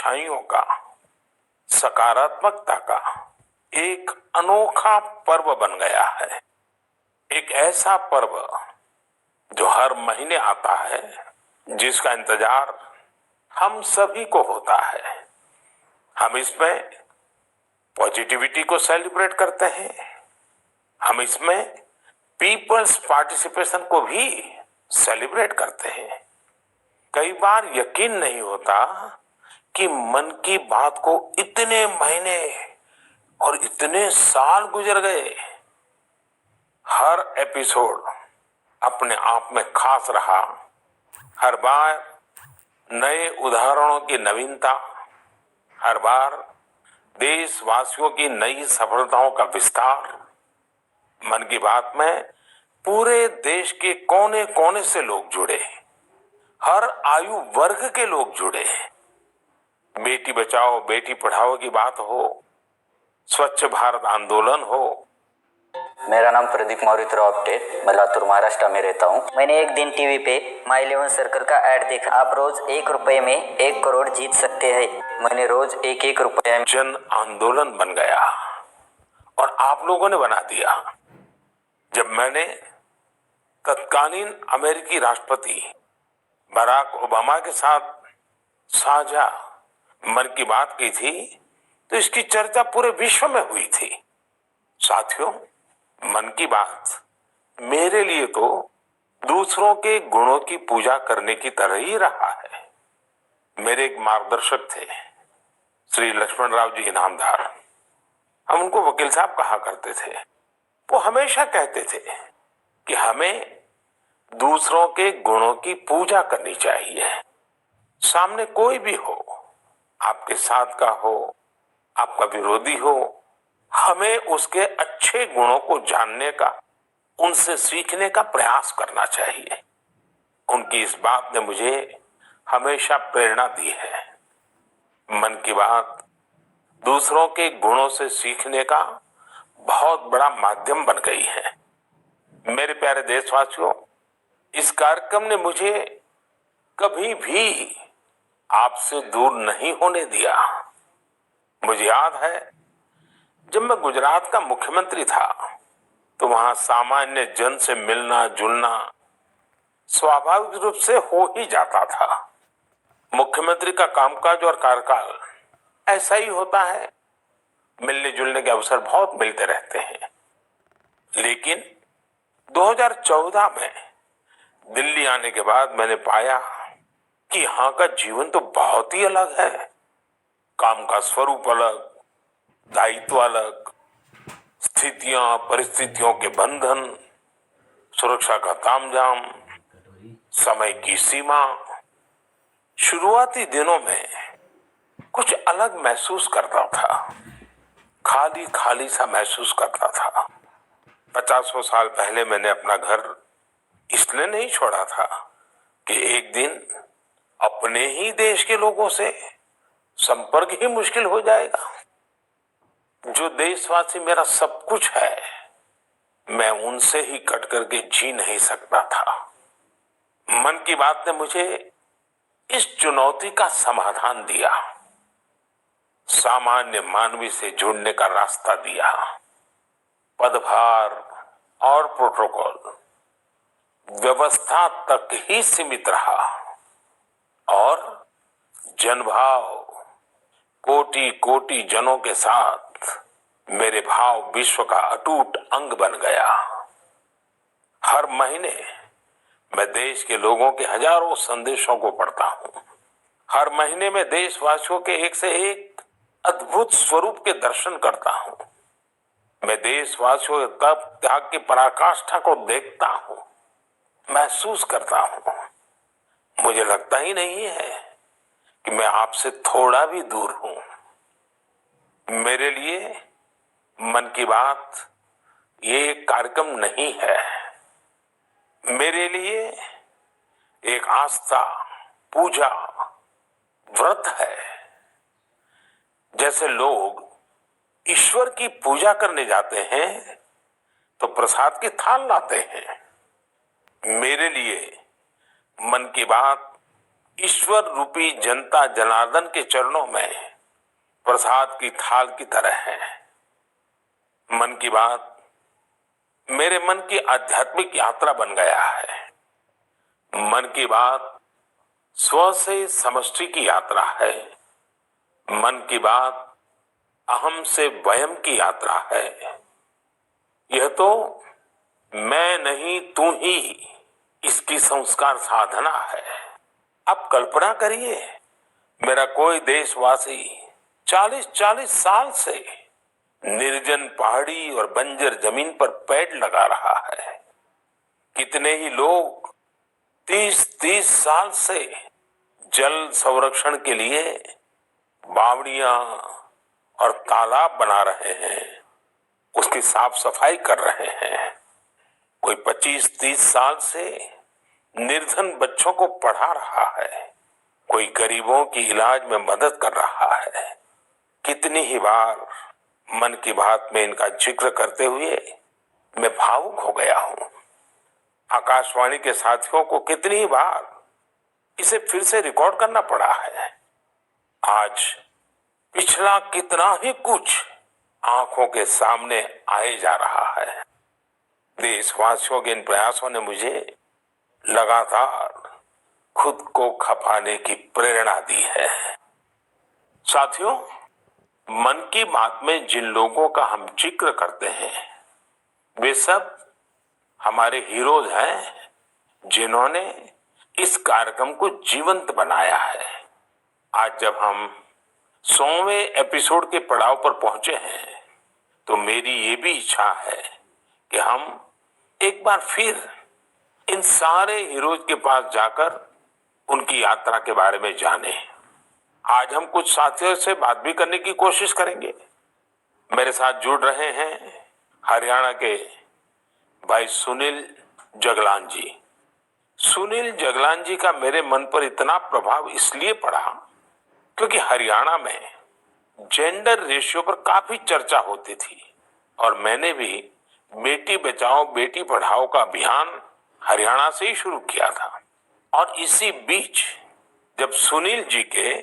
अच्छाइयों का, सकारात्मकता का एक अनोखा पर्व बन गया है। एक ऐसा पर्व जो हर महीने आता है, जिसका इंतजार हम सभी को होता है। हम इसमें पॉजिटिविटी को सेलिब्रेट करते हैं, हम इसमें पीपल्स पार्टिसिपेशन को भी सेलिब्रेट करते हैं। कई बार यकीन नहीं होता कि मन की बात को इतने महीने और इतने साल गुजर गए। हर एपिसोड अपने आप में खास रहा। हर बार नए उदाहरणों की नवीनता, हर बार देशवासियों की नई सफलताओं का विस्तार। मन की बात में पूरे देश के कोने कोने से लोग जुड़े, हर आयु वर्ग के लोग जुड़े। बेटी बचाओ बेटी पढ़ाओ की बात हो, स्वच्छ भारत आंदोलन हो। मेरा नाम प्रदीप मौर्य आपटे, मैं लातूर महाराष्ट्र में रहता हूँ। मैंने एक दिन टीवी पे माई 11 सर्कल का ऐड देखा। आप रोज 1 रुपए में 1 करोड़ जीत सकते हैं। मैंने रोज 1-1 रुपए जन आंदोलन बन गया और आप लोगों ने बना दिया। जब मैंने तत्कालीन अमेरिकी राष्ट्रपति बराक ओबामा के साथ साझा मन की बात की थी, तो इसकी चर्चा पूरे विश्व में हुई थी। साथियों, मन की बात मेरे लिए तो दूसरों के गुणों की पूजा करने की तरह ही रहा है। मेरे एक मार्गदर्शक थे, श्री लक्ष्मण राव जी इनामदार। हम उनको वकील साहब कहा करते थे। वो हमेशा कहते थे कि हमें दूसरों के गुणों की पूजा करनी चाहिए। सामने कोई भी हो, आपके साथ का हो, आपका विरोधी हो, हमें उसके अच्छे गुणों को जानने का, उनसे सीखने का प्रयास करना चाहिए। उनकी इस बात ने मुझे हमेशा प्रेरणा दी है। मन की बात दूसरों के गुणों से सीखने का बहुत बड़ा माध्यम बन गई है। मेरे प्यारे देशवासियों, इस कार्यक्रम ने मुझे कभी भी आपसे दूर नहीं होने दिया। मुझे याद है, जब मैं गुजरात का मुख्यमंत्री था, तो वहां सामान्य जन से मिलना जुलना स्वाभाविक रूप से हो ही जाता था। मुख्यमंत्री का कामकाज और कार्यकाल ऐसा ही होता है, मिलने जुलने के अवसर बहुत मिलते रहते हैं। लेकिन 2014 में दिल्ली आने के बाद मैंने पाया कि यहाँ का जीवन तो बहुत ही अलग है। काम का स्वरूप अलग, दायित्व अलग, स्थितियां परिस्थितियों के बंधन, सुरक्षा का तामझाम, समय की सीमा। शुरुआती दिनों में कुछ अलग महसूस करता था, खाली खाली सा महसूस करता था। 50 साल पहले मैंने अपना घर इसलिए नहीं छोड़ा था कि एक दिन अपने ही देश के लोगों से संपर्क ही मुश्किल हो जाएगा। जो देशवासी मेरा सब कुछ है, मैं उनसे ही कट करके जी नहीं सकता था। मन की बात ने मुझे इस चुनौती का समाधान दिया, सामान्य मानवी से जुड़ने का रास्ता दिया। पदभार और प्रोटोकॉल व्यवस्था तक ही सीमित रहा और जनभाव कोटि कोटि जनों के साथ मेरे भाव विश्व का अटूट अंग बन गया। हर महीने मैं देश के लोगों के हजारों संदेशों को पढ़ता हूँ। हर महीने में देशवासियों के एक से एक अद्भुत स्वरूप के दर्शन करता हूँ। मैं देशवासियों के तप त्याग की पराकाष्ठा को देखता हूँ, महसूस करता हूँ। मुझे लगता ही नहीं है कि मैं आपसे थोड़ा भी दूर हूँ। मेरे लिए मन की बात ये एक कार्यक्रम नहीं है, मेरे लिए एक आस्था, पूजा, व्रत है। जैसे लोग ईश्वर की पूजा करने जाते हैं तो प्रसाद की थाल लाते हैं, मेरे लिए मन की बात ईश्वर रूपी जनता जनार्दन के चरणों में प्रसाद की थाल की तरह है। मन की बात मेरे मन की आध्यात्मिक यात्रा बन गया है। मन की बात स्व से समष्टि की यात्रा है। मन की बात अहम से वयम की यात्रा है। यह तो मैं नहीं तू ही इसकी संस्कार साधना है। अब कल्पना करिए, मेरा कोई देशवासी 40-40 साल से निर्जन पहाड़ी और बंजर जमीन पर पेड़ लगा रहा है। कितने ही लोग 30-30 साल से जल संरक्षण के लिए बावड़ियां और तालाब बना रहे हैं, उसकी साफ सफाई कर रहे हैं। कोई 25-30 साल से निर्धन बच्चों को पढ़ा रहा है, कोई गरीबों की इलाज में मदद कर रहा है। कितनी ही बार मन की बात में इनका जिक्र करते हुए मैं भावुक हो गया हूं। आकाशवाणी के साथियों को कितनी ही बार इसे फिर से रिकॉर्ड करना पड़ा है। आज पिछला कितना ही कुछ आंखों के सामने आए जा रहा है। देशवासियों के इन प्रयासों ने मुझे लगातार खुद को खपाने की प्रेरणा दी है। साथियों, मन की बात में जिन लोगों का हम जिक्र करते हैं, वे सब हमारे हीरोज हैं, जिन्होंने इस कार्यक्रम को जीवंत बनाया है। आज जब हम 100वें एपिसोड के पड़ाव पर पहुंचे हैं, तो मेरी ये भी इच्छा है कि हम एक बार फिर इन सारे हीरोज के पास जाकर उनकी यात्रा के बारे में जानें। आज हम कुछ साथियों से बात भी करने की कोशिश करेंगे। मेरे साथ जुड़ रहे हैं हरियाणा के भाई सुनील जगलान जी। सुनील जगलान जी का मेरे मन पर इतना प्रभाव इसलिए पड़ा क्योंकि हरियाणा में जेंडर रेशियो पर काफी चर्चा होती थी और मैंने भी बेटी बचाओ बेटी पढ़ाओ का अभियान हरियाणा से ही शुरू किया था। और इसी बीच जब सुनील जी के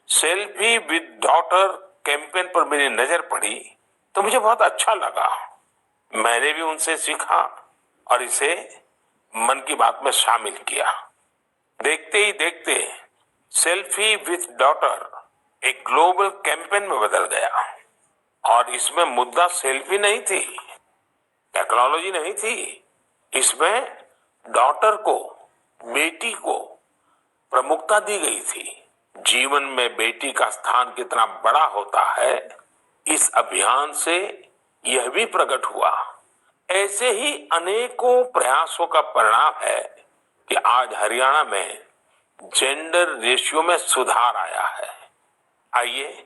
सेल्फी विद डॉटर कैंपेन पर मेरी नजर पड़ी तो मुझे बहुत अच्छा लगा। मैंने भी उनसे सीखा और इसे मन की बात में शामिल किया। देखते ही देखते सेल्फी विद डॉटर एक ग्लोबल कैंपेन में बदल गया और इसमें मुद्दा सेल्फी नहीं थी, टेक्नोलॉजी नहीं थी, इसमें डॉटर को, बेटी को प्रमुखता दी गई थी। जीवन में बेटी का स्थान कितना बड़ा होता है, इस अभियान से यह भी प्रकट हुआ। ऐसे ही अनेकों प्रयासों का परिणाम है कि आज हरियाणा में जेंडर रेशियो में सुधार आया है। आइए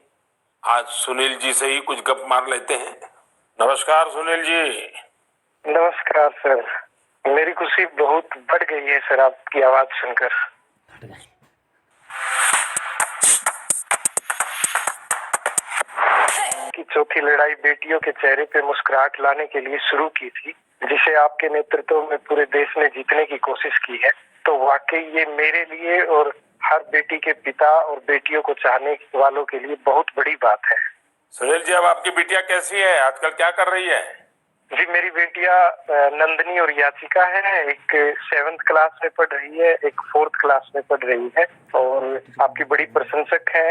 आज सुनील जी से ही कुछ गप मार लेते हैं। नमस्कार सुनील जी। नमस्कार सर, मेरी खुशी बहुत बढ़ गई है सर आपकी आवाज सुनकर। की चौथी लड़ाई बेटियों के चेहरे पे मुस्कुराहट लाने के लिए शुरू की थी, जिसे आपके नेतृत्व में पूरे देश ने जीतने की कोशिश की है। तो वाकई ये मेरे लिए और हर बेटी के पिता और बेटियों को चाहने वालों के लिए बहुत बड़ी बात है। सुनील जी, अब आपकी बिटिया कैसी है, आजकल क्या कर रही है? जी, मेरी बेटिया नंदनी और याचिका है। एक 7th क्लास में पढ़ रही है, एक 4th क्लास में पढ़ रही है और आपकी बड़ी प्रशंसक है।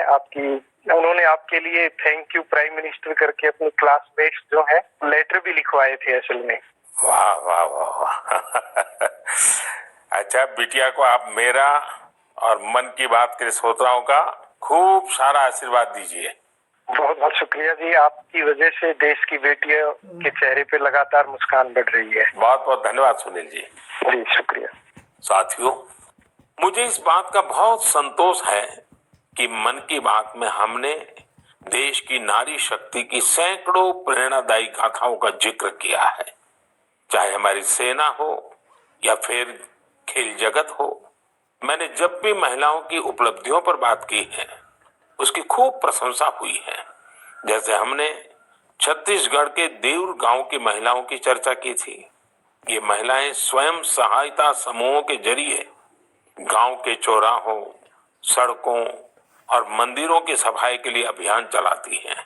उन्होंने आपके लिए थैंक यू प्राइम मिनिस्टर करके अपने क्लासमेट्स जो है लेटर भी लिखवाए थे असल में। वाह वाह वाह। अच्छा, बिटिया को आप मेरा और मन की बात के श्रोताओं का खूब सारा आशीर्वाद दीजिए। बहुत बहुत शुक्रिया जी, आपकी वजह से देश की बेटियों के चेहरे पे लगातार मुस्कान बढ़ रही है। बहुत बहुत धन्यवाद सुनील जी। जी शुक्रिया। साथियों, मुझे इस बात का बहुत संतोष है कि मन की बात में हमने देश की नारी शक्ति की सैकड़ों प्रेरणादायी गाथाओं का जिक्र किया है। चाहे हमारी सेना हो या फिर खेल जगत हो, मैंने जब भी महिलाओं की उपलब्धियों पर बात की है उसकी खूब प्रशंसा हुई है। जैसे हमने छत्तीसगढ़ के देउर गांव की महिलाओं की चर्चा की थी। ये महिलाएं स्वयं सहायता समूहों के जरिए गांव के चौराहों, सड़कों और मंदिरों की सफाई के लिए अभियान चलाती हैं।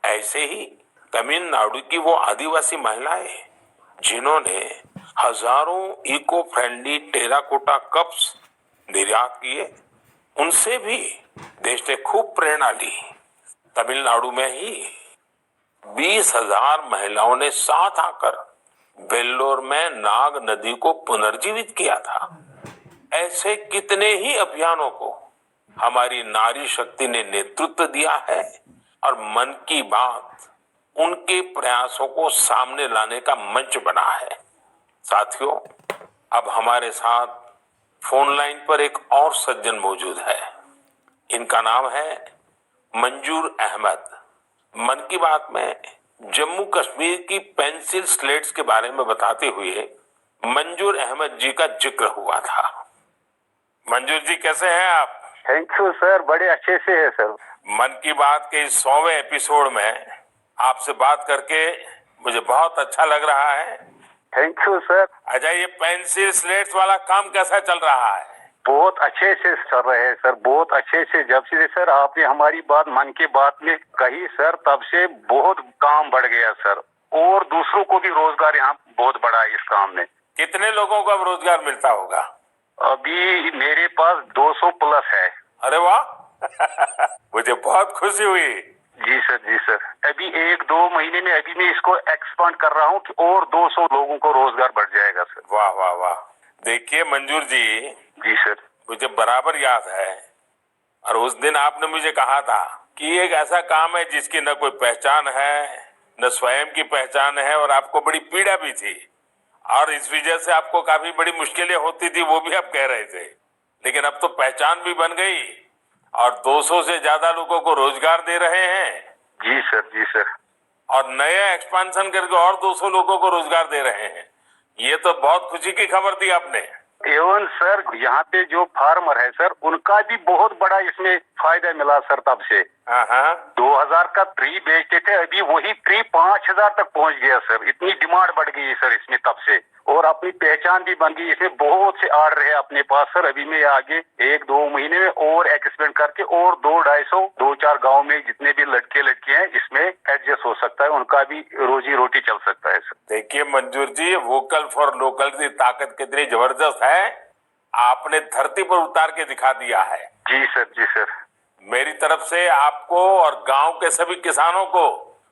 ऐसे ही तमिलनाडु की वो आदिवासी महिलाएं जिन्होंने हजारों इको फ्रेंडली टेराकोटा कप्स निर्यात किए, उनसे भी देश ने खूब प्रेरणा ली। तमिलनाडु में ही 20,000 महिलाओं ने साथ आकर वेल्लोर में नाग नदी को पुनर्जीवित किया था। ऐसे कितने ही अभियानों को हमारी नारी शक्ति ने नेतृत्व दिया है और मन की बात उनके प्रयासों को सामने लाने का मंच बना है। साथियों, अब हमारे साथ फोन लाइन पर एक और सज्जन मौजूद है। इनका नाम है मंजूर अहमद। मन की बात में जम्मू कश्मीर की पेंसिल स्लेट्स के बारे में बताते हुए मंजूर अहमद जी का जिक्र हुआ था। मंजूर जी, कैसे हैं आप? थैंक यू सर, बड़े अच्छे से है सर। मन की बात के इस 100वें एपिसोड में आपसे बात करके मुझे बहुत अच्छा लग रहा है। Thank you sir. अच्छा, ये पेंसिल स्लेट्स वाला काम कैसा चल रहा है? बहुत अच्छे से चल रहे हैं सर, बहुत अच्छे से। जब से सर आपने हमारी बात मन की बात में कही सर, तब से बहुत काम बढ़ गया सर, और दूसरों को भी रोजगार यहाँ बहुत बड़ा है इस काम में। कितने लोगों को अब रोजगार मिलता होगा? अभी मेरे पास 200 प्लस है। अरे वाह मुझे बहुत खुशी हुई। जी सर, जी सर। अभी 1-2 महीने में अभी मैं इसको एक्सपांड कर रहा हूँ कि और 200 लोगों को रोजगार बढ़ जाएगा सर। वाह वाह वाह। देखिए मंजूर जी, जी सर, मुझे बराबर याद है, और उस दिन आपने मुझे कहा था कि एक ऐसा काम है जिसकी न कोई पहचान है, न स्वयं की पहचान है, और आपको बड़ी पीड़ा भी थी, और इस वजह से आपको काफी बड़ी मुश्किलें होती थी, वो भी आप कह रहे थे। लेकिन अब तो पहचान भी बन गई और 200 से ज्यादा लोगों को रोजगार दे रहे हैं। जी सर, जी सर। और नया एक्सपांशन करके और 200 लोगों को रोजगार दे रहे हैं। ये तो बहुत खुशी की खबर दी आपने। एवं सर, यहाँ पे जो फार्मर है सर, उनका भी बहुत बड़ा इसमें फायदा मिला सर। तब से 2000 का ट्री बेचते थे, अभी वही ट्री 5000 तक पहुँच गया सर। इतनी डिमांड बढ़ गई है सर इसमें तब से, और अपनी पहचान भी बन गई। इसमें बहुत से आर्डर है अपने पास सर। अभी मैं आगे 1-2 महीने में और एक्सपेंड करके और 2-250 गाँव में जितने भी लड़के लड़कियां हैं इसमें एडजस्ट हो सकता है, उनका भी रोजी रोटी चल सकता है सर। देखिए मंजूर जी, वोकल फॉर लोकल की ताकत कितनी जबरदस्त है, आपने धरती पर उतार के दिखा दिया है। जी सर, जी सर। मेरी तरफ से आपको और गांव के सभी किसानों को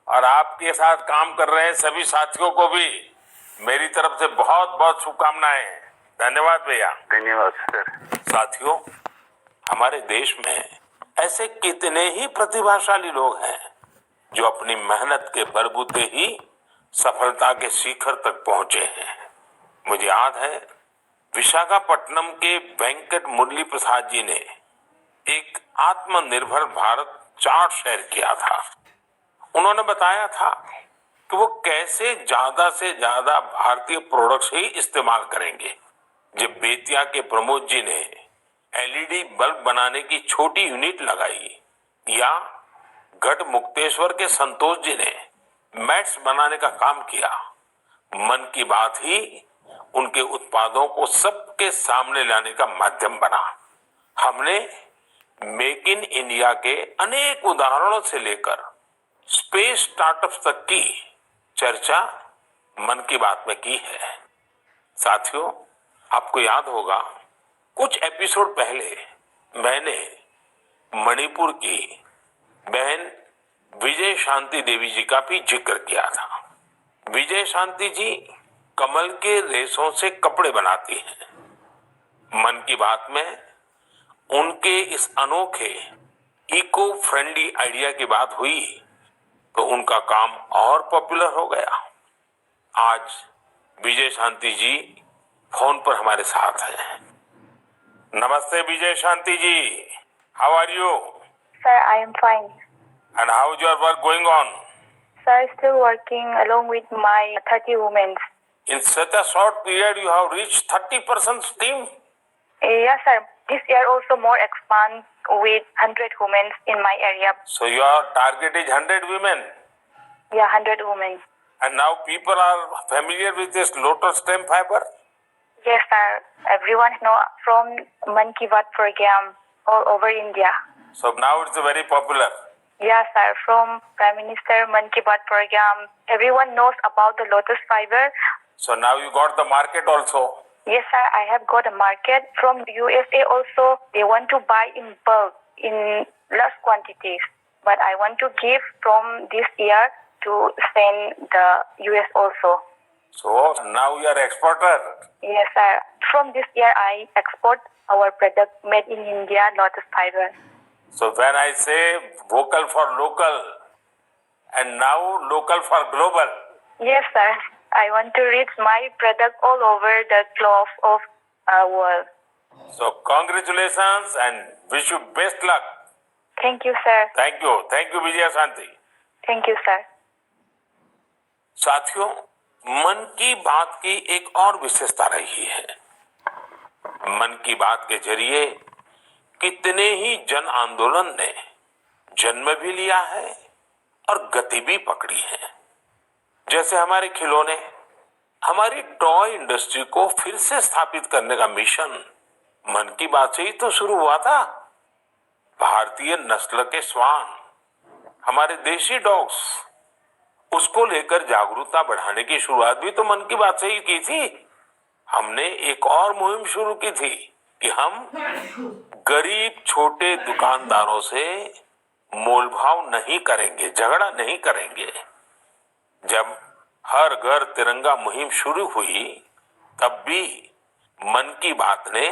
और आपके साथ काम कर रहे सभी साथियों को भी मेरी तरफ से बहुत बहुत शुभकामनाएं। धन्यवाद भैया। धन्यवाद सर। साथियों, हमारे देश में ऐसे कितने ही प्रतिभाशाली लोग हैं जो अपनी मेहनत के बलबूते ही सफलता के शिखर तक पहुंचे हैं। मुझे याद है, विशाखापट्टनम के वेंकट मुरली प्रसाद जी ने एक आत्मनिर्भर भारत चार्ट शेयर किया था। उन्होंने बताया था कि वो कैसे ज्यादा से ज्यादा भारतीय प्रोडक्ट्स ही इस्तेमाल करेंगे। जब बेतिया के प्रमोद जी ने एलईडी बल्ब बनाने की छोटी यूनिट लगाई, या गढ़ मुक्तेश्वर के संतोष जी ने मैट्स बनाने का काम किया, मन की बात ही उनके उत्पादों को सबके सामने लाने का माध्यम बना। हमने मेक इन इंडिया के अनेक उदाहरणों से लेकर स्पेस स्टार्टअप्स तक की चर्चा मन की बात में की है। साथियों, आपको याद होगा, कुछ एपिसोड पहले मैंने मणिपुर की बहन विजय शांति देवी जी का भी जिक्र किया था। विजय शांति जी कमल के रेशों से कपड़े बनाती हैं। मन की बात में उनके इस अनोखे इको फ्रेंडली आइडिया की बात हुई तो उनका काम और पॉपुलर हो गया। आज विजय शांति जी फोन पर हमारे साथ हैं। नमस्ते Vijay Shanti ji, how are you? Sir, I am fine. And how is your work going on? Sir, still working along with my 30 women. In such a short period, you have reached 30% team. Yes, sir. This year also more expand with 100 women in my area. So your target is 100 women. Yeah, 100 women. And now people are familiar with this lotus stem fiber. Yes, sir. Everyone know from Man Ki Baat program all over India. So now it's very popular. Yes, sir. From Prime Minister Mann Ki Baat program, everyone knows about the lotus fiber. So now you got the market also. Yes, sir. I have got a market from USA also. They want to buy in bulk, in large quantities. But I want to give from this year to send the US also. So now you are exporter. Yes, sir. From this year, I export our product made in India, lotus fiber. So when I say vocal for local and now local for global. Yes, sir. I want to reach my product all over the globe of world. So congratulations and wish you best luck. Thank you, sir. Thank you Vijaya Shanti. Thank you, sir. साथियों, मन की बात की एक और विशेषता रही है। मन की बात के जरिए कितने ही जन आंदोलन ने जन्म भी लिया है और गति भी पकड़ी है। जैसे हमारे खिलौने, हमारी टॉय इंडस्ट्री को फिर से स्थापित करने का मिशन मन की बात से ही तो शुरू हुआ था। भारतीय नस्ल के श्वान, हमारे देशी डॉग्स, उसको लेकर जागरूकता बढ़ाने की शुरुआत भी तो मन की बात से ही की थी। हमने एक और मुहिम शुरू की थी कि हम गरीब छोटे दुकानदारों से मोलभाव नहीं करेंगे, झगड़ा नहीं करेंगे। जब हर घर तिरंगा मुहिम शुरू हुई, तब भी मन की बात ने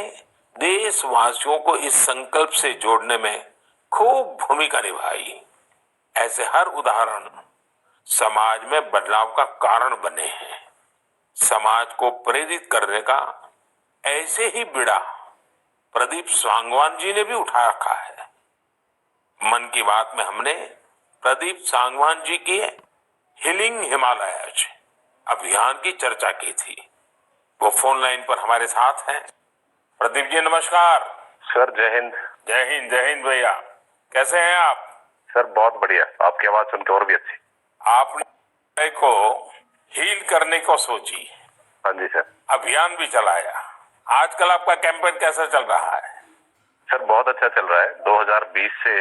देशवासियों को इस संकल्प से जोड़ने में खूब भूमिका निभाई। ऐसे हर उदाहरण समाज में बदलाव का कारण बने हैं। समाज को प्रेरित करने का ऐसे ही बीड़ा प्रदीप सांगवान जी ने भी उठा रखा है। मन की बात में हमने प्रदीप सांगवान जी की हीलिंग हिमालयज अभियान की चर्चा की थी। वो फोन लाइन पर हमारे साथ हैं। प्रदीप जी नमस्कार। सर जय हिंद। जय हिंद भैया, कैसे हैं आप? सर बहुत बढ़िया, आपकी आवाज सुन के और भी अच्छी। आपने को हील करने को सोची, हाँ जी सर। अभियान भी चलाया। आजकल आपका कैंपेन कैसा चल रहा है? सर बहुत अच्छा चल रहा है। 2020 से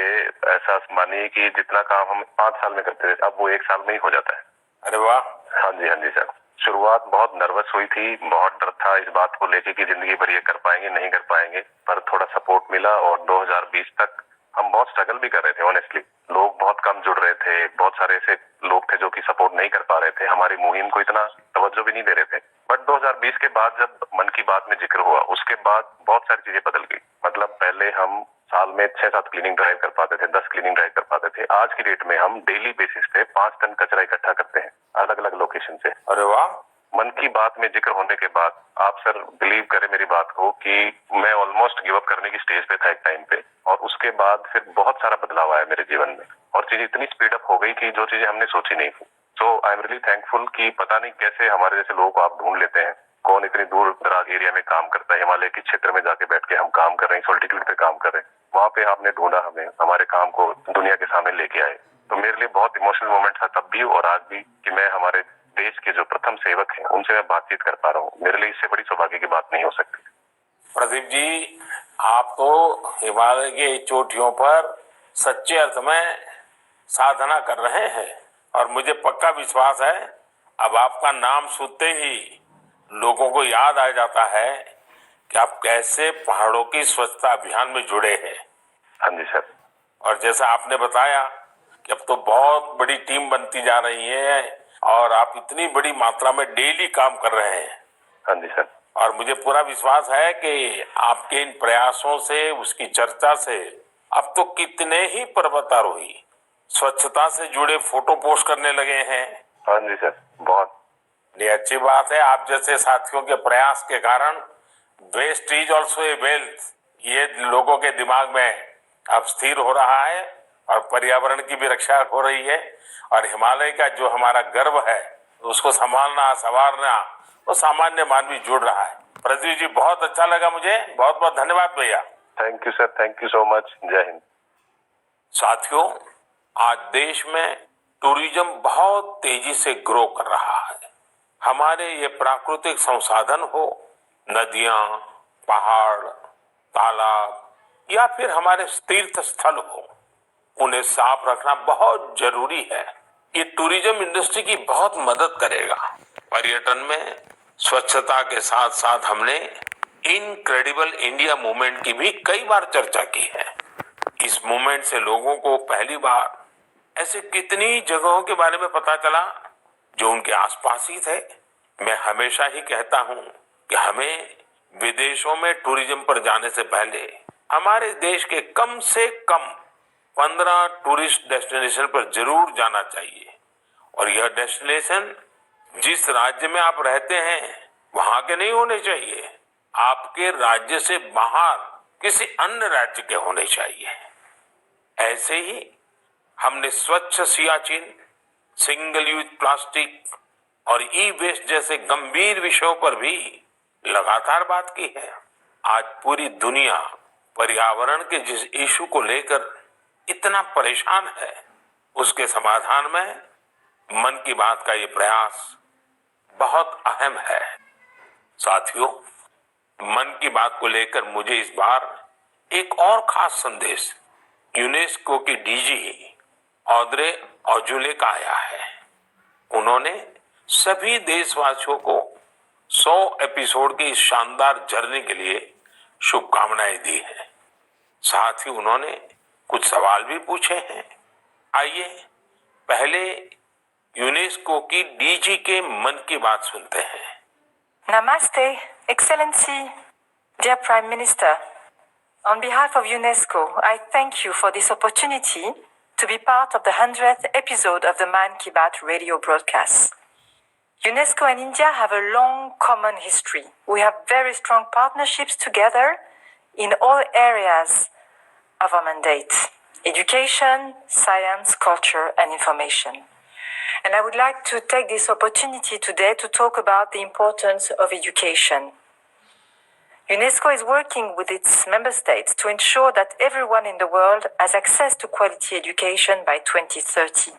ऐसा मानिए कि जितना काम हम 5 साल में करते थे, अब वो 1 साल में ही हो जाता है। अरे वाह। हाँ जी सर। शुरुआत बहुत नर्वस हुई थी, बहुत डर था इस बात को लेके कि जिंदगी भर ये कर पाएंगे नहीं कर पाएंगे, पर थोड़ा सपोर्ट मिला और 2020 तक हम बहुत स्ट्रगल भी कर रहे थे। ऑनेस्टली लोग बहुत कम जुड़ रहे थे, बहुत सारे ऐसे लोग थे जो कि सपोर्ट नहीं कर पा रहे थे, हमारी मुहिम को इतना तवज्जो भी नहीं दे रहे थे। बट 2020 के बाद जब मन की बात में जिक्र हुआ, उसके बाद बहुत सारी चीजें बदल गई। मतलब पहले हम साल में 6-7 क्लीनिंग ड्राइव कर पाते थे, 10 क्लीनिंग ड्राइव कर पाते थे। आज की डेट में हम डेली बेसिस पे 5 टन कचरा इकट्ठा करते हैं अलग अलग लोकेशन से। अरे वाह। मन की बात में जिक्र होने के बाद आप सर बिलीव करें मेरी बात को कि मैं ऑलमोस्ट गिव अप करने की स्टेज पे था एक टाइम पे, और उसके बाद फिर बहुत सारा बदलाव आया मेरे जीवन में और चीजें इतनी स्पीड अप हो गई कि जो चीजें हमने सोची नहीं थी। सो आई एम रियली थैंकफुल कि पता नहीं कैसे हमारे जैसे लोगों को आप ढूंढ लेते हैं, कौन इतनी दूर दराज एरिया में काम करता है, हिमालय के क्षेत्र में जाके बैठ के हम काम कर रहे हैं, सॉल्टिट्यूड पे काम कर रहे हैं, वहाँ पे आपने ढूंढा हमें, हमारे काम को दुनिया के सामने लेके आए। तो मेरे लिए बहुत इमोशनल मोमेंट था तब भी और आज भी कि मैं हमारे देश के जो प्रथम सेवक हैं उनसे मैं बातचीत कर पा रहा हूँ। मेरे लिए इससे बड़ी सौभाग्य की बात नहीं हो सकती। प्रदीप जी, आप तो हिमालय के चोटियों पर सच्चे अर्थ में साधना कर रहे हैं और मुझे पक्का विश्वास है अब आपका नाम सुनते ही लोगों को याद आ जाता है कि आप कैसे पहाड़ों की स्वच्छता अभियान में जुड़े हैं। हाँ जी सर। और जैसा आपने बताया कि अब तो बहुत बड़ी टीम बनती जा रही है और आप इतनी बड़ी मात्रा में डेली काम कर रहे हैं। हाँ जी सर। और मुझे पूरा विश्वास है कि आपके इन प्रयासों से, उसकी चर्चा से अब तो कितने ही पर्वतारोही स्वच्छता से जुड़े फोटो पोस्ट करने लगे हैं। हाँ जी सर, बहुत ये अच्छी बात है। आप जैसे साथियों के प्रयास के कारण waste is also a wealth, ये लोगों के दिमाग में अब स्थिर हो रहा है और पर्यावरण की भी रक्षा हो रही है। और हिमालय का जो हमारा गर्व है उसको संभालना, संवारना, वो सामान्य मानवी जुड़ रहा है। प्रदीप जी, बहुत अच्छा लगा मुझे। बहुत बहुत धन्यवाद भैया। Thank you sir, thank you so much. जय हिंद। साथियों, आज देश में टूरिज्म बहुत तेजी से ग्रो कर रहा है। हमारे ये प्राकृतिक संसाधन हो, नदियां, पहाड़, तालाब, या फिर हमारे तीर्थ स्थल हो, उन्हें साफ रखना बहुत जरूरी है। ये टूरिज्म इंडस्ट्री की बहुत मदद करेगा। पर्यटन में स्वच्छता के साथ साथ हमने इनक्रेडिबल इंडिया मूवमेंट की भी कई बार चर्चा की है। इस मूवमेंट से लोगों को पहली बार ऐसे कितनी जगहों के बारे में पता चला जो उनके आसपास ही थे। मैं हमेशा ही कहता हूं कि हमें विदेशों में टूरिज्म पर जाने से पहले हमारे देश के कम से कम 15 टूरिस्ट डेस्टिनेशन पर जरूर जाना चाहिए। और यह डेस्टिनेशन जिस राज्य में आप रहते हैं वहां के नहीं होने चाहिए, आपके राज्य से बाहर किसी अन्य राज्य के होने चाहिए। ऐसे ही हमने स्वच्छ सियाचिन, सिंगल यूज प्लास्टिक और ई वेस्ट जैसे गंभीर विषयों पर भी लगातार बात की है। आज पूरी दुनिया पर्यावरण के जिस इशू को लेकर इतना परेशान है, उसके समाधान में मन की बात का ये प्रयास बहुत अहम है। साथियों, मन की बात को लेकर मुझे इस बार एक और खास संदेश यूनेस्को की डीजी ऑड्रे ऑजुले का आया है। उन्होंने सभी देशवासियों को 100 एपिसोड की इस शानदार जर्नी के लिए शुभकामनाएं दी है। साथ ही उन्होंने कुछ सवाल भी पूछे हैं। आइए पहले यूनेस्को की डीजी के मन की बात सुनते हैं। Namaste, Excellency, dear Prime Minister. On behalf of UNESCO, I thank you for this opportunity to be part of the 100th episode of the Man Ki Baat radio broadcast. UNESCO and India have a long common history. We have very strong partnerships together in all areas of our mandate: education, science, culture, and information. And I would like to take this opportunity today to talk about the importance of education. UNESCO is working with its member states to ensure that everyone in the world has access to quality education by 2030.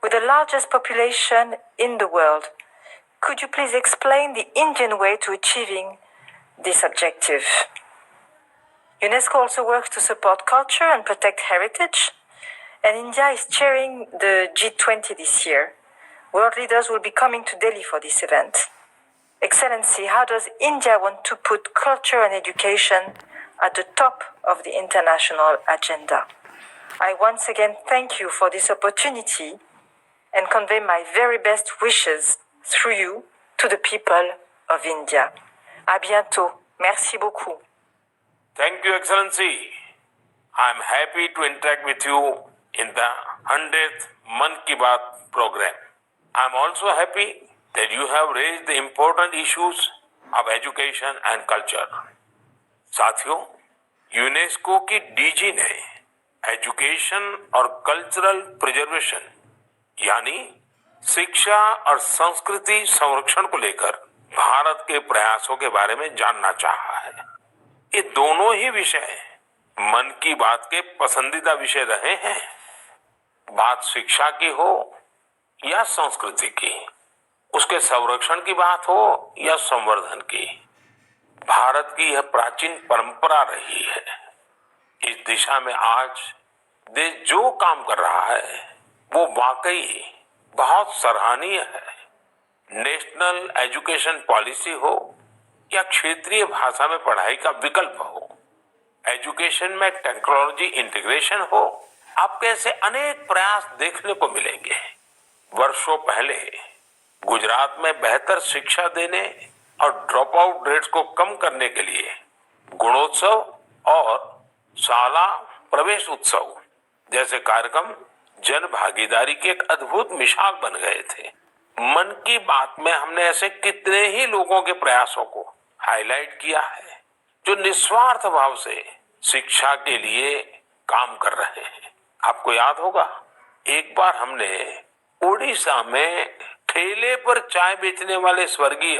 With the largest population in the world, could you please explain the Indian way to achieving this objective? UNESCO also works to support culture and protect heritage, and India is chairing the G20 this year. World leaders will be coming to Delhi for this event. Excellency, how does India want to put culture and education at the top of the international agenda? I once again thank you for this opportunity and convey my very best wishes through you to the people of India. À bientôt. Merci beaucoup. Thank you, Excellency. I am happy to interact with you in the 100th Man Ki Baat program. I am also happy that you have raised the important issues of education and culture. साथियों, UNESCO की DG ने education और cultural preservation यानी शिक्षा और संस्कृति संरक्षण को लेकर भारत के प्रयासों के बारे में जानना चाहा है। ये दोनों ही विषय मन की बात के पसंदीदा विषय रहे हैं। बात शिक्षा की हो या संस्कृति की, उसके संरक्षण की बात हो या संवर्धन की, भारत की यह प्राचीन परंपरा रही है। इस दिशा में आज देश जो काम कर रहा है वो वाकई बहुत सराहनीय है। नेशनल एजुकेशन पॉलिसी हो या क्षेत्रीय भाषा में पढ़ाई का विकल्प हो, एजुकेशन में टेक्नोलॉजी इंटीग्रेशन हो, आपके ऐसे अनेक प्रयास देखने को मिलेंगे। वर्षों पहले गुजरात में बेहतर शिक्षा देने और ड्रॉप आउट रेट्स को कम करने के लिए गुणोत्सव और शाला प्रवेश उत्सव जैसे कार्यक्रम जन भागीदारी की एक अद्भुत मिसाल बन गए थे। मन की बात में हमने ऐसे कितने ही लोगों के प्रयासों को हाईलाइट किया है जो निस्वार्थ भाव से शिक्षा के लिए काम कर रहे हैं। आपको याद होगा, एक बार हमने उड़ीसा में ठेले पर चाय बेचने वाले स्वर्गीय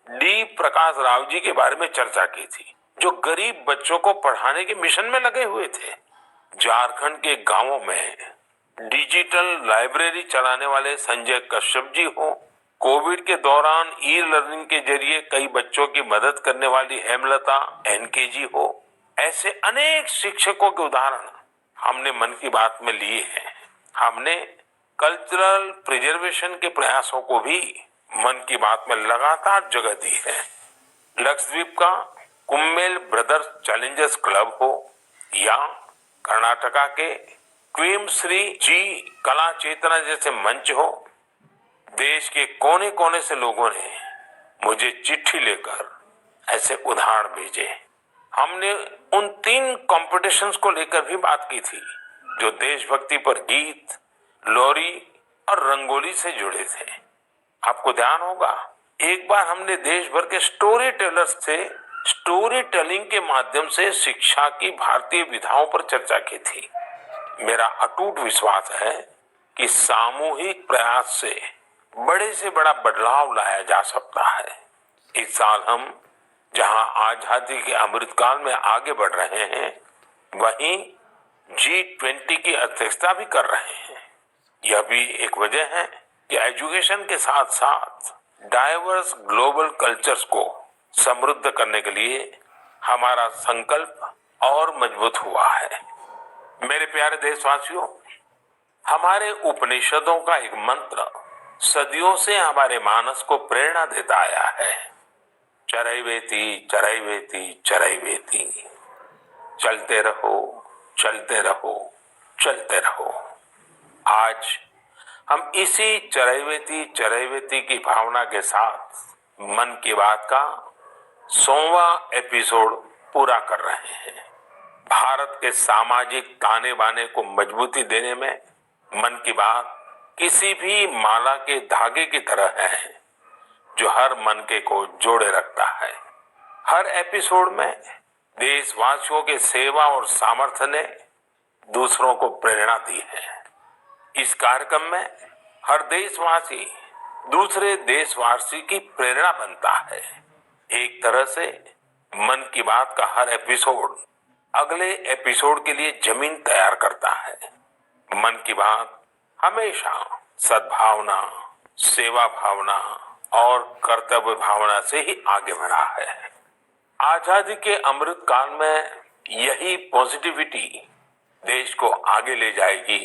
डी प्रकाश राव जी के बारे में चर्चा की थी, जो गरीब बच्चों को पढ़ाने के मिशन में लगे हुए थे। झारखंड के गांवों में डिजिटल लाइब्रेरी चलाने वाले संजय कश्यप जी हो, कोविड के दौरान ई लर्निंग के जरिए कई बच्चों की मदद करने वाली हेमलता एनके जी हो, ऐसे अनेक शिक्षकों के उदाहरण हमने मन की बात में लिए हैं। हमने कल्चरल प्रिजर्वेशन के प्रयासों को भी मन की बात में लगातार जगह दी है। लक्षद्वीप का कुम्मेल ब्रदर्स चैलेंजर्स क्लब हो या कर्नाटका के क्वेमश्री जी कला चेतना जैसे मंच हो, देश के कोने कोने से लोगों ने मुझे चिट्ठी लेकर ऐसे उदाहरण भेजे। हमने उन 3 कॉम्पिटिशन्स को लेकर भी बात की थी जो देशभक्ति पर गीत, लोरी और रंगोली से जुड़े थे। आपको ध्यान होगा, एक बार हमने देश भर के स्टोरी टेलर्स से स्टोरी टेलिंग के माध्यम से शिक्षा की भारतीय विधाओं पर चर्चा की थी। मेरा अटूट विश्वास है कि सामूहिक प्रयास से बड़ा बदलाव लाया जा सकता है। इस साल हम जहां आजादी के अमृतकाल में आगे बढ़ रहे हैं, वहीं G20 की अध्यक्षता भी कर रहे हैं। यह भी एक वजह है कि एजुकेशन के साथ साथ डाइवर्स ग्लोबल कल्चर्स को समृद्ध करने के लिए हमारा संकल्प और मजबूत हुआ है। मेरे प्यारे देशवासियों, हमारे उपनिषदों का एक मंत्र सदियों से हमारे मानस को प्रेरणा देता आया है। चरैवेति चरैवेति चरैवेति, चलते रहो चलते रहो चलते रहो। आज हम इसी चरैवेति चरैवेति की भावना के साथ मन की बात का 100वां एपिसोड पूरा कर रहे हैं। भारत के सामाजिक ताने बाने को मजबूती देने में मन की बात किसी भी माला के धागे की तरह है जो हर मनके को जोड़े रखता है। हर एपिसोड में देशवासियों के सेवा और सामर्थ्य ने दूसरों को प्रेरणा दी है। इस कार्यक्रम में हर देशवासी दूसरे देशवासी की प्रेरणा बनता है। एक तरह से मन की बात का हर एपिसोड अगले एपिसोड के लिए जमीन तैयार करता है। मन की बात हमेशा सद्भावना, सेवा भावना और कर्तव्य भावना से ही आगे बढ़ा है। आजादी के अमृत काल में यही पॉजिटिविटी देश को आगे ले जाएगी,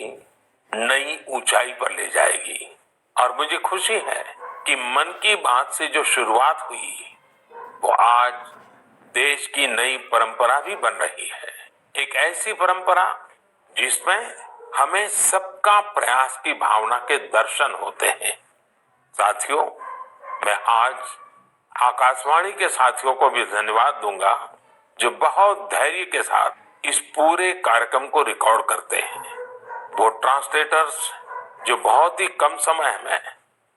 नई ऊंचाई पर ले जाएगी। और मुझे खुशी है कि मन की बात से जो शुरुआत हुई वो आज देश की नई परंपरा भी बन रही है। एक ऐसी परंपरा जिसमें हमें सबका प्रयास की भावना के दर्शन होते हैं। साथियों, मैं आज आकाशवाणी के साथियों को भी धन्यवाद दूंगा जो बहुत धैर्य के साथ इस पूरे कार्यक्रम को रिकॉर्ड करते हैं। वो ट्रांसलेटर्स जो बहुत ही कम समय में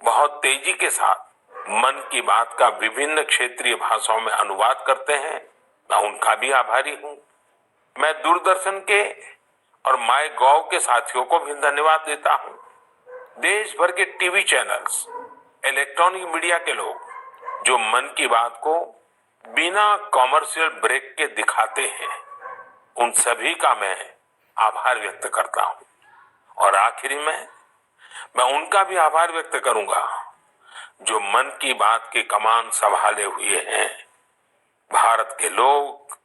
बहुत तेजी के साथ मन की बात का विभिन्न क्षेत्रीय भाषाओं में अनुवाद करते हैं, मैं उनका भी आभारी हूं। मैं दूरदर्शन के और माय गॉव के साथियों को भी धन्यवाद देता हूं। देश भर के टीवी चैनल्स, इलेक्ट्रॉनिक मीडिया के लोग जो मन की बात को बिना कॉमर्शियल ब्रेक के दिखाते हैं, उन सभी का मैं आभार व्यक्त करता हूं। और आखिरी में मैं उनका भी आभार व्यक्त करूंगा जो मन की बात की कमान संभाले हुए हैं। भारत के लोग,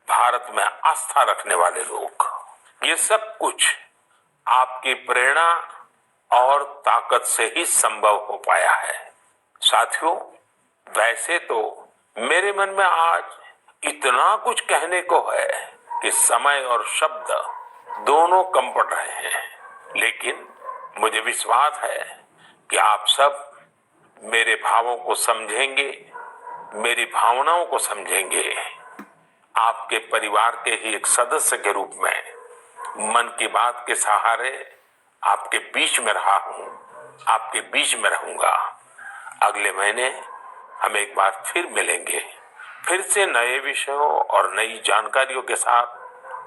भारत में आस्था रखने वाले लोग, ये सब कुछ आपकी प्रेरणा और ताकत से ही संभव हो पाया है। साथियों, वैसे तो मेरे मन में आज इतना कुछ कहने को है कि समय और शब्द दोनों कम पड़ रहे हैं, लेकिन मुझे विश्वास है कि आप सब मेरे भावों को समझेंगे, मेरी भावनाओं को समझेंगे। आपके परिवार के ही एक सदस्य के रूप में मन की बात के सहारे आपके बीच में रहा हूं, आपके बीच में रहूंगा। अगले महीने हम एक बार फिर मिलेंगे, फिर से नए विषयों और नई जानकारियों के साथ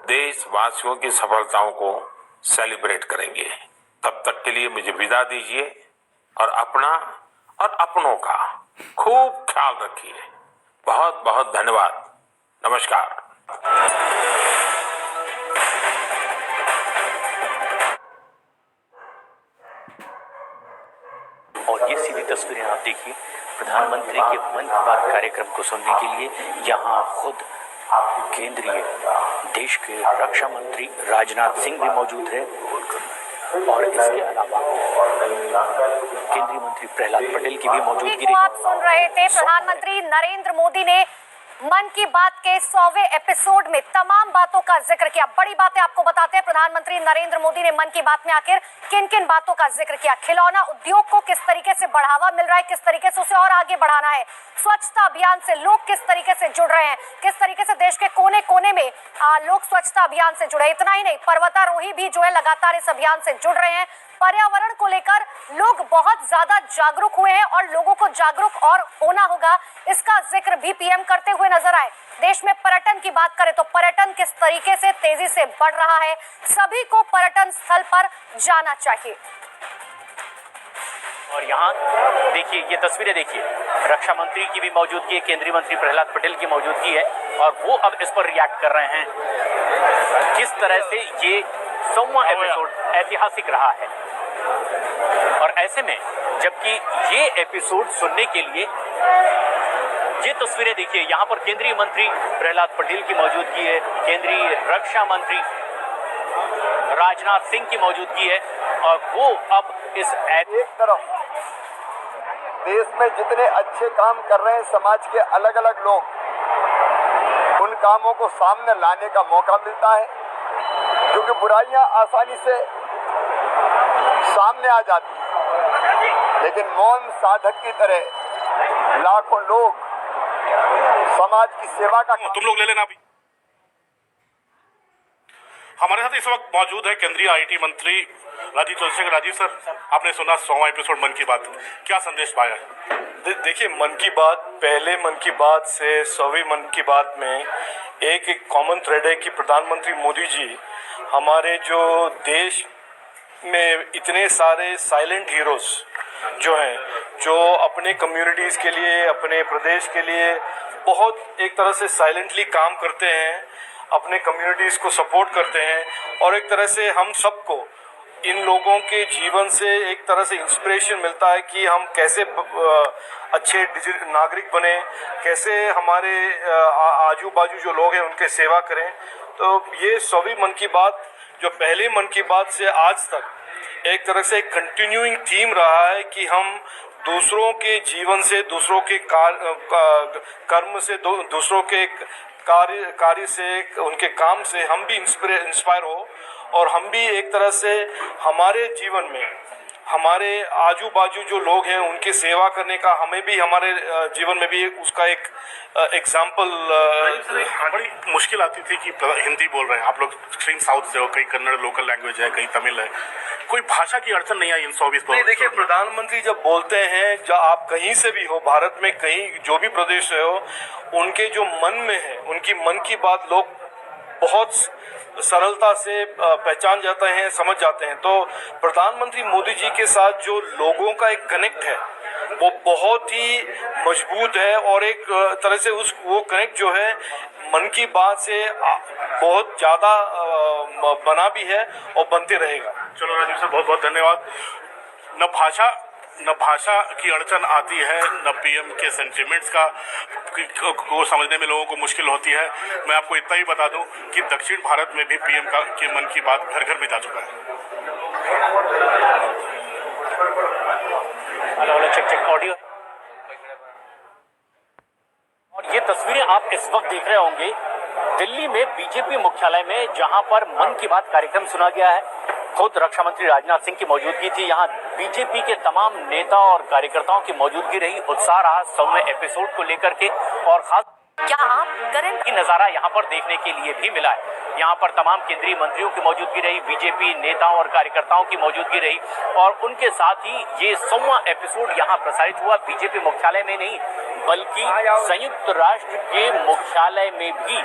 देशवासियों की सफलताओं को सेलिब्रेट करेंगे। तब तक के लिए मुझे विदा दीजिए और अपना और अपनों का खूब ख्याल रखिए। बहुत बहुत धन्यवाद। नमस्कार। और ये सीधी तस्वीरें आप देखिए प्रधानमंत्री के मन की बात कार्यक्रम को सुनने के लिए यहाँ खुद केंद्रीय देश के रक्षा मंत्री राजनाथ सिंह भी मौजूद है और इसके अलावा केंद्रीय मंत्री प्रहलाद पटेल की भी मौजूदगी रही। आप सुन रहे थे प्रधानमंत्री नरेंद्र मोदी ने मन की बात के 100वें एपिसोड में तमाम बातों का जिक्र किया। बड़ी बातें आपको बताते हैं, प्रधानमंत्री नरेंद्र मोदी ने मन की बात में आखिर किन किन बातों का जिक्र किया। खिलौना उद्योग को किस तरीके से बढ़ावा मिल रहा है, किस तरीके से उसे और आगे बढ़ाना है। स्वच्छता अभियान से लोग किस तरीके से जुड़ रहे हैं, किस तरीके से देश के कोने कोने में लोग स्वच्छता अभियान से जुड़े। इतना ही नहीं, पर्वतारोही भी जो है लगातार इस अभियान से जुड़ रहे हैं। पर्यावरण को लेकर लोग बहुत ज्यादा जागरूक हुए हैं और लोगों को जागरूक और होना होगा, इसका जिक्र भी पीएम करते हुए नजर आए। देश में पर्यटन की बात करें तो पर्यटन किस तरीके से तेजी से बढ़ रहा है, सभी को पर्यटन स्थल पर जाना चाहिए। और यहाँ देखिए, ये तस्वीरें देखिए, रक्षा मंत्री की भी मौजूदगी है, केंद्रीय मंत्री प्रहलाद पटेल की मौजूदगी है और वो अब इस पर रिएक्ट कर रहे हैं किस तरह से ये 100वां एपिसोड ऐतिहासिक रहा है। और ऐसे में जबकि ये एपिसोड सुनने के लिए ये तस्वीरें देखिए, यहाँ पर केंद्रीय मंत्री प्रहलाद पटेल की मौजूदगी है, केंद्रीय रक्षा मंत्री राजनाथ सिंह की मौजूदगी है और वो अब इस एक तरफ देश में जितने अच्छे काम कर रहे हैं समाज के अलग अलग लोग, उन कामों को सामने लाने का मौका मिलता है, क्योंकि बुराइयां आसानी से सामने आ जाती हैं, लेकिन मौन साधक की तरह लाखों लोग समाज की सेवा का। तुम लोग ले लेना अभी। हमारे साथ इस वक्त मौजूद है केंद्रीय आईटी मंत्री राजीव चंद्रशेखर। राजीव सर, आपने सुना 100वां एपिसोड मन की बात, क्या संदेश पाया? देखिए, मन की बात, पहले मन की बात से 100वीं मन की बात में एक कॉमन थ्रेड है कि प्रधानमंत्री मोदी जी हमारे जो देश में इतने सारे साइलेंट हीरोज जो हैं, जो अपने कम्युनिटीज़ के लिए, अपने प्रदेश के लिए बहुत एक तरह से साइलेंटली काम करते हैं, अपने कम्युनिटीज़ को सपोर्ट करते हैं और एक तरह से हम सबको इन लोगों के जीवन से एक तरह से इंस्पिरेशन मिलता है कि हम कैसे अच्छे नागरिक बने, कैसे हमारे आजू बाजू जो लोग हैं उनके सेवा करें। तो ये 100वीं मन की बात जो पहले मन की बात से आज तक एक तरह से कंटिन्यूइंग थीम रहा है कि हम दूसरों के जीवन से, दूसरों के कर्म से, दूसरों के कार्य से, उनके काम से हम भी इंस्पायर हो और हम भी एक तरह से हमारे जीवन में हमारे आजू बाजू जो लोग हैं उनकी सेवा करने का हमें भी हमारे जीवन में भी उसका एक एग्जाम्पल। बड़ी मुश्किल आती थी कि हिंदी बोल रहे हैं आप लोग, एक्सट्रीम साउथ से हो, कहीं कन्नड़ लोकल लैंग्वेज है, कहीं तमिल है, कोई भाषा की अड़चन नहीं आई इन 120 नहीं, देखिए, प्रधानमंत्री जब बोलते हैं, जब आप कहीं से भी हो, भारत में कहीं जो भी प्रदेश से हो, उनके जो मन में है, उनकी मन की बात लोग बहुत सरलता से पहचान जाते हैं, समझ जाते हैं। तो प्रधानमंत्री मोदी जी के साथ जो लोगों का एक कनेक्ट है वो बहुत ही मजबूत है और एक तरह से वो कनेक्ट जो है मन की बात से बहुत ज़्यादा बना भी है और बनते रहेगा। चलो राजीव सर, बहुत बहुत धन्यवाद। न भाषा की अड़चन आती है, न पीएम के सेंटिमेंट्स को समझने में लोगों को मुश्किल होती है। मैं आपको इतना ही बता दूं कि दक्षिण भारत में भी पीएम के मन की बात घर घर में जा चुका है। Check audio. और ये तस्वीरें आप इस वक्त देख रहे होंगे दिल्ली में बीजेपी मुख्यालय में, जहां पर मन की बात कार्यक्रम सुना गया है। खुद रक्षा मंत्री राजनाथ सिंह की मौजूदगी थी। यहाँ बीजेपी के तमाम नेता और कार्यकर्ताओं की मौजूदगी रही। उत्साह रहा 100वें एपिसोड को लेकर के और खास क्या आप करें नजारा यहाँ पर देखने के लिए भी मिला है। यहाँ पर तमाम केंद्रीय मंत्रियों की मौजूदगी रही, बीजेपी नेताओं और कार्यकर्ताओं की मौजूदगी रही और उनके साथ ही ये 100वां एपिसोड यहाँ प्रसारित हुआ। बीजेपी मुख्यालय में नहीं बल्कि संयुक्त राष्ट्र के मुख्यालय में भी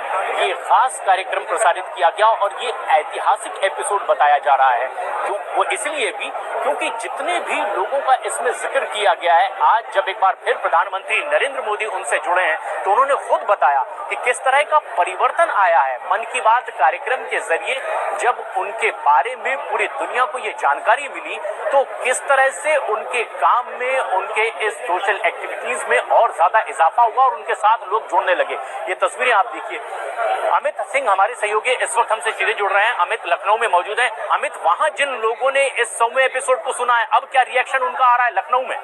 ये खास कार्यक्रम प्रसारित किया गया और ये ऐतिहासिक एपिसोड बताया जा रहा है। तो वो इसलिए भी क्योंकि जितने भी लोगों का इसमें जिक्र किया गया है, आज जब एक बार फिर प्रधानमंत्री नरेंद्र मोदी उनसे जुड़े हैं तो उन्होंने खुद बताया कि किस तरह का परिवर्तन आया है मन की बात कार्यक्रम के जरिए। जब उनके बारे में पूरी दुनिया को ये जानकारी मिली तो किस तरह से उनके काम में, उनके इस सोशल एक्टिविटीज में और ज्यादा इजाफा हुआ और उनके साथ लोग जुड़ने लगे। ये तस्वीरें आप देखिए। अमित सिंह हमारे सहयोगी इस वक्त हमसे सीधे जुड़ रहे हैं। अमित लखनऊ में मौजूद है। अमित, वहां जिन लोगों ने इस 100वें एपिसोड को सुना है, अब क्या रिएक्शन उनका आ रहा है लखनऊ में?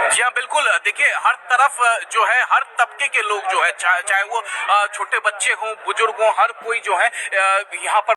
जी हाँ, बिल्कुल। देखिए, हर तरफ जो है हर तबके के लोग जो है, चाहे वो छोटे बच्चे हों, बुजुर्ग हों, हर कोई जो है यहाँ पर